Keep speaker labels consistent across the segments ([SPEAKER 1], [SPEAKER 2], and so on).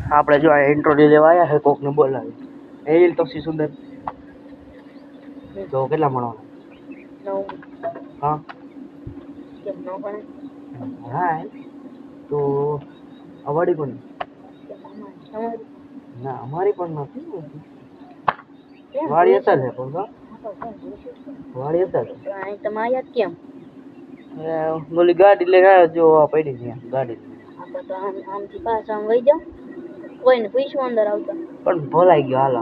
[SPEAKER 1] આપણે જો આ ઇન્ટ્રોડ્યુ લેવા આવ્યા છે કોકને બોલાવી એ તો સી સુંદર તો કેટલા મળવાના હા
[SPEAKER 2] કેમ ન ભણે
[SPEAKER 1] હા તો અવાડી પણ ના અમારી પણ નથી વાળી હતા છે પણ વાળી હતા
[SPEAKER 2] તમારે યાદ કેમ
[SPEAKER 1] બોલી ગાડી લઈને આવ્યો જો પડી છે ગાડી
[SPEAKER 2] આપણે તો આમથી પાછા આમ વહી જાવ કોઈને પૂછ્યું અંદર આવતા
[SPEAKER 1] પણ ભોલાઈ ગયો હાલો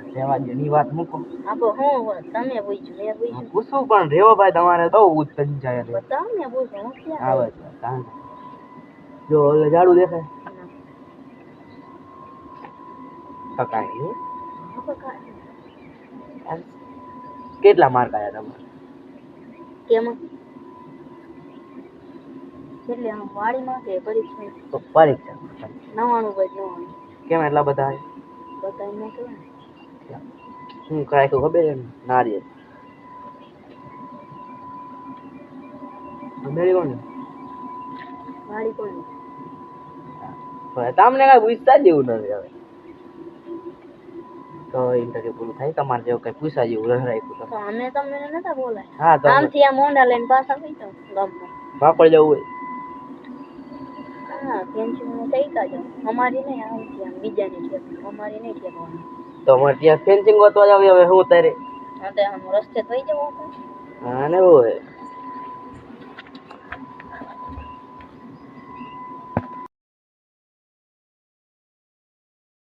[SPEAKER 1] રહેવા દો ની વાત મૂકો
[SPEAKER 2] આપણે હું તમે પૂછ્યું મેં પૂછ્યું
[SPEAKER 1] પૂછવું પણ રેવો ભાઈ તમારે તો ઉત્તન જાય
[SPEAKER 2] બતાવ ને પૂછો હું ક્યાં
[SPEAKER 1] આવે જો ઓલે ઝાડુ દેખાય પકાય કેટલા માર્ક આવ્યા તમારે
[SPEAKER 2] કેમાં એટલે આમ વાડીમાં કે પરીક્ષા
[SPEAKER 1] તો પરીક્ષા
[SPEAKER 2] 99 બાય 99
[SPEAKER 1] કેમ એટલા બધા
[SPEAKER 2] બતાવીને કે
[SPEAKER 1] શું કાંઈ ખબર એમ નારિયેળ મેળી કોણ
[SPEAKER 2] વાડી કોણ
[SPEAKER 1] તમને કઈ પૂછતા જેવું નથી હવે તો ઇન્ટરવ્યુ પૂરું થાય તમારે જેવું કઈ પૂછા જેવું રાખ્યું
[SPEAKER 2] તો અમે તમને નતા બોલાય
[SPEAKER 1] હા તો
[SPEAKER 2] આમથી આ મોંડા લઈને પાછા થઈ જાવ ગામમાં
[SPEAKER 1] પાપડ જવું હોય
[SPEAKER 2] હા પેન્શન થઈ જાવ અમારી નહીં આમથી આમ બીજાની છે અમારી નહીં ઠેકવાની
[SPEAKER 1] તો અમારે ત્યાં ફેન્સિંગ ગોતવા જાવ હવે હું તારે
[SPEAKER 2] હા તો આમ રસ્તે થઈ જવું
[SPEAKER 1] હા ને હોય